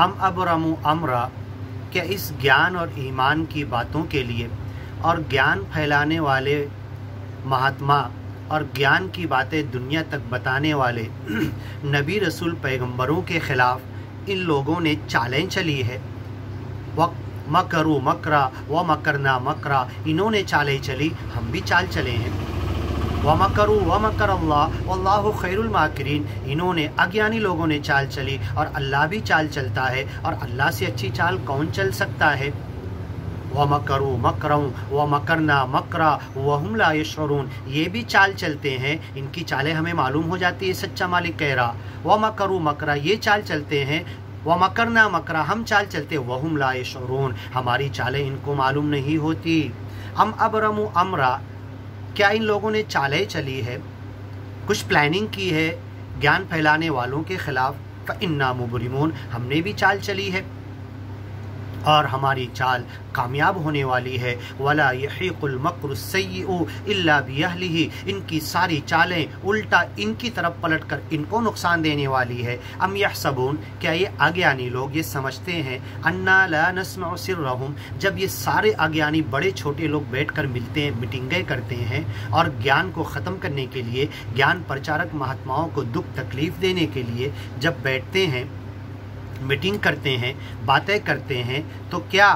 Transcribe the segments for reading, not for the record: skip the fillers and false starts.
ام ابرموا امرا، کہ اس گیان اور ایمان کی باتوں کے لیے اور گیان پھیلانے والے مہاتما اور گیان کی باتیں دنیا تک بتانے والے نبی رسول پیغمبروں کے خلاف ان لوگوں نے چالیں چلی ہے. مکروا مکرا ومکرنا مکرا، انہوں نے چالیں چلی، ہم بھی چال چلے ہیں. ومکروا ومکر اللہ واللہ خیر الماکرین، انہوں نے اگیانی لوگوں نے چال چلی اور اللہ بھی چال چلتا ہے، اور اللہ سے اچھی چال کون چل سکتا ہے. وَمَكَرُوا مَكْرًا وَمَكَرْنَا مَكْرًا وَهُمْ لَا يَشْعُرُونَ، یہ بھی چال چلتے ہیں، ان کی چالیں ہمیں معلوم ہو جاتی ہے. سچا مالک کہہ رہا وَمَكَرُوا مَكْرًا، یہ چال چلتے ہیں. وَمَكَرْنَا مَكْرًا، ہم چال چلتے. وَهُمْ لَا يَشْعُرُونَ، ہماری چالیں ان کو معلوم نہیں ہوتی. ام ابرموا امرا، کیا ان لوگوں نے چالیں چلی ہے، کچھ پلاننگ کی ہے گیان پھیلانے والوں کے خلاف. فَإِنَّا مُبْرِمُونَ، ہم نے بھی چال چلی ہے اور ہماری چال کامیاب ہونے والی ہے. وَلَا يَحِيقُ الْمَكْرُ السَّيِّئُ إِلَّا بِأَهْلِهِ، ان کی ساری چالیں الٹا ان کی طرف پلٹ کر ان کو نقصان دینے والی ہے. ام يحسبون، کیا یہ اگیانی لوگ یہ سمجھتے ہیں انا لا نسمع سرهم، جب یہ سارے اگیانی بڑے چھوٹے لوگ بیٹھ کر ملتے ہیں، میٹنگیں کرتے ہیں اور گیان کو ختم کرنے کے لیے، گیان پرچارک مہاتماؤں کو دکھ تکلیف دینے کے لیے جب بیٹھتے ہیں، میٹنگ کرتے ہیں، باتیں کرتے ہیں، تو کیا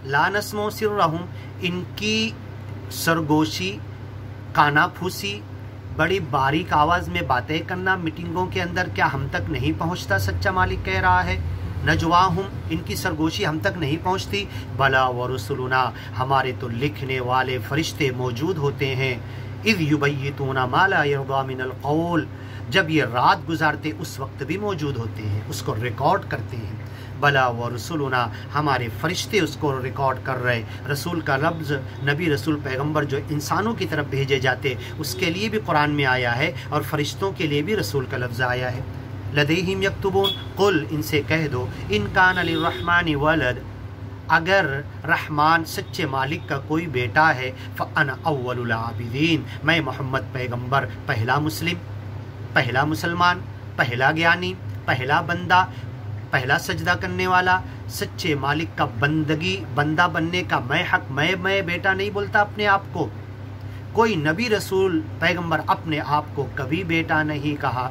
لا نسمع سرهم، ان کی سرگوشی، کانا پھوسی، بڑی باریک آواز میں باتیں کرنا میٹنگوں کے اندر کیا ہم تک نہیں پہنچتا؟ سچا مالک کہہ رہا ہے نجواہم، ان کی سرگوشی ہم تک نہیں پہنچتی. بلا ورسلنا، ہمارے تو لکھنے والے فرشتے موجود ہوتے ہیں. اذ یبیتون ما لا یرضی من القول، جب یہ رات گزارتے اس وقت بھی موجود ہوتے ہیں، اس کو ریکارڈ کرتے ہیں. بلا ورسلنا، ہمارے فرشتے اس کو ریکارڈ کر رہے. رسول کا لفظ نبی رسول پیغمبر جو انسانوں کی طرف بھیجے جاتے اس کے لیے بھی قرآن میں آیا ہے، اور فرشتوں کے لیے بھی رسول کا لفظ آیا ہے. لدیہم یکتبون، قل، ان سے کہہ دو، ان کان للرحمن ولد، اگر رحمان سچے مالک کا کوئی بیٹا ہے، فانا اول العابدین، میں محمد پیغمبر پہلا مسلم، پہلا مسلمان، پہلا گیانی، پہلا بندہ، پہلا سجدہ کرنے والا، سچے مالک کا بندہ بننے کا میں حق، میں بیٹا نہیں بولتا اپنے آپ کو. کوئی نبی رسول پیغمبر اپنے آپ کو کبھی بیٹا نہیں کہا.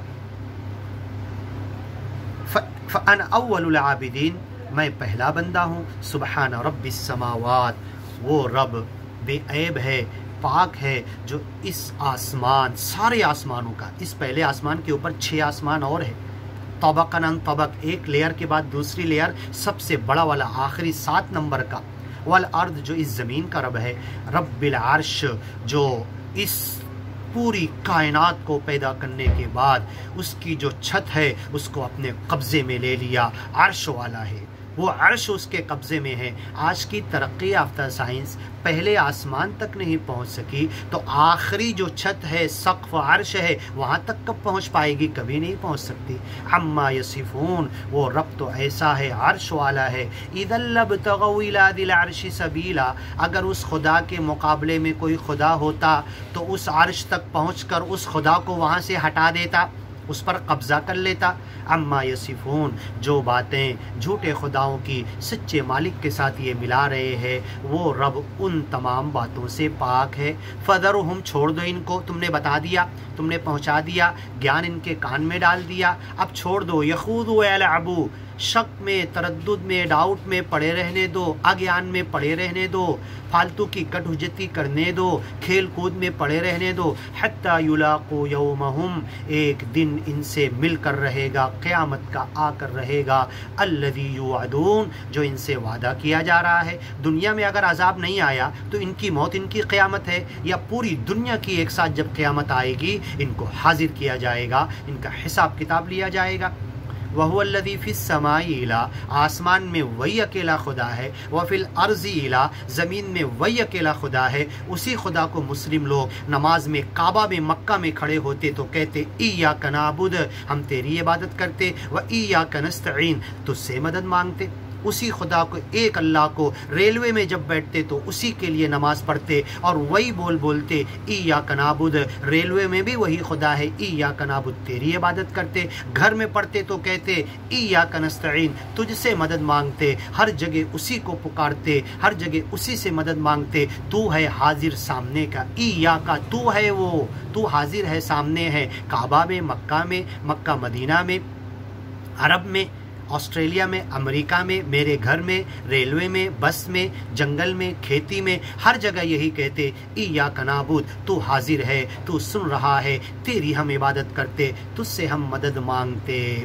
فانا اول العابدین، میں پہلا بندہ ہوں. سبحان رب السماوات، وہ رب بے عیب ہے، پاک ہے، جو اس آسمان، سارے آسمانوں کا، اس پہلے آسمان کے اوپر 6 آسمان اور ہے، طبقاً طبق، ایک لیئر کے بعد دوسری لیئر، سب سے بڑا والا آخری 7 نمبر کا. والارض، جو اس زمین کا رب ہے. رب العرش، جو اس پوری کائنات کو پیدا کرنے کے بعد اس کی جو چھت ہے اس کو اپنے قبضے میں لے لیا، عرش والا ہے، وہ عرش اس کے قبضے میں ہے. آج کی ترقی یافتہ سائنس پہلے آسمان تک نہیں پہنچ سکی، تو آخری جو چھت ہے، سقف عرش ہے، وہاں تک کب پہنچ پائے گی؟ کبھی نہیں پہنچ سکتی. عما یصفون، وہ رب تو ایسا ہے، عرش والا ہے. اذا لابتغوا الی ذی العرش سبیلا، اگر اس خدا کے مقابلے میں کوئی خدا ہوتا تو اس عرش تک پہنچ کر اس خدا کو وہاں سے ہٹا دیتا، اس پر قبضہ کر لیتا. عما یصفون، جو باتیں جھوٹے خداؤں کی سچے مالک کے ساتھ یہ ملا رہے ہیں، وہ رب ان تمام باتوں سے پاک ہے. فذرہم، چھوڑ دو ان کو، تم نے بتا دیا، تم نے پہنچا دیا، گیان ان کے کان میں ڈال دیا، اب چھوڑ دو. یخوضوا ویلعبوا، شک میں، تردد میں، ڈاؤٹ میں پڑے رہنے دو، اگیان میں پڑے رہنے دو، فالتو کی کٹ حجتی کرنے دو، کھیل کود میں پڑے رہنے دو. حتی یلاقوا یومہم، ایک دن ان سے مل کر رہے گا، قیامت کا آ کر رہے گا. الذی یوعدون، جو ان سے وعدہ کیا جا رہا ہے. دنیا میں اگر عذاب نہیں آیا تو ان کی موت ان کی قیامت ہے، یا پوری دنیا کی ایک ساتھ جب قیامت آئے گی ان کو حاضر کیا جائے گا، ان کا حساب کتاب لیا جائے گا. وَهُوَ الَّذِي فِي السَّمَاءِ إِلَٰه، آسمان میں وہی اکیلا خدا ہے. وَفِي الْأَرْضِ إِلَٰه، زمین میں وہی اکیلا خدا ہے. اسی خدا کو مسلم لوگ نماز میں کعبہ میں مکہ میں کھڑے ہوتے تو کہتے إِيَّاكَ نَعْبُدُ، ہم تیری عبادت کرتے، وَإِيَّاكَ نَسْتَعِينُ، تجھ سے مدد مانگتے. اسی خدا کو، ایک اللہ کو، ریلوے میں جب بیٹھتے تو اسی کے لیے نماز پڑھتے اور وہی بولتے ایاک نعبد، ریلوے میں بھی وہی خدا ہے، ایاک نعبد تیری عبادت کرتے، گھر میں پڑھتے تو کہتے ایاک نستعین تجھ سے مدد مانگتے، ہر جگہ اسی کو پکارتے، ہر جگہ اسی سے مدد مانگتے، تو ہے حاضر سامنے کا، ایاک تو ہے وہ، تو حاضر ہے، سامنے ہے، کعبہ میں، مکہ مدینہ میں، عرب میں، آسٹریلیا میں، امریکہ میں، میرے گھر میں، ریلوے میں، بس میں، جنگل میں، کھیتی میں، ہر جگہ یہی کہتے ایاک نعبد، تو حاضر ہے، تو سن رہا ہے، تیری ہم عبادت کرتے، تجھ سے ہم مدد مانگتے۔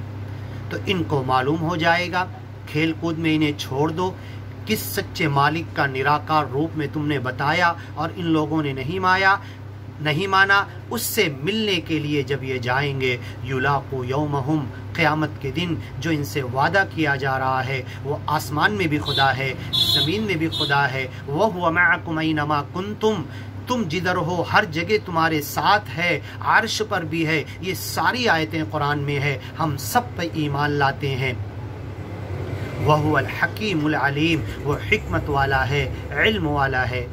تو ان کو معلوم ہو جائے گا، کھیل کود میں انہیں چھوڑ دو، کس سچے مالک کا نراکار روپ میں تم نے بتایا اور ان لوگوں نے نہیں مانا، اس سے ملنے کے لیے جب یہ جائیں گے، یلاقو یومہم، قیامت کے دن جو ان سے وعدہ کیا جا رہا ہے، وہ آسمان میں بھی خدا ہے، زمین میں بھی خدا ہے، وَهُوَ مَعَكُمْ أَيْنَمَا كُنْتُمْ، تم جدھر ہو ہر جگہ تمہارے ساتھ ہے، عرش پر بھی ہے، یہ ساری آیتیں قرآن میں ہے، ہم سب پہ ایمان لاتے ہیں۔ وَهُوَ الْحَكِيمُ الْعَلِيمُ، وہ حکمت والا ہے، علم والا ہے۔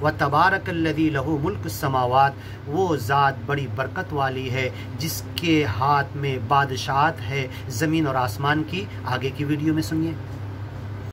وَتَبَارَكَ الَّذِي لَهُ مُلْكُ السَّمَاوَاتِ، وہ ذات بڑی برکت والی ہے جس کے ہاتھ میں بادشاہت ہے زمین اور آسمان کی۔ آگے کی ویڈیو میں سنیے۔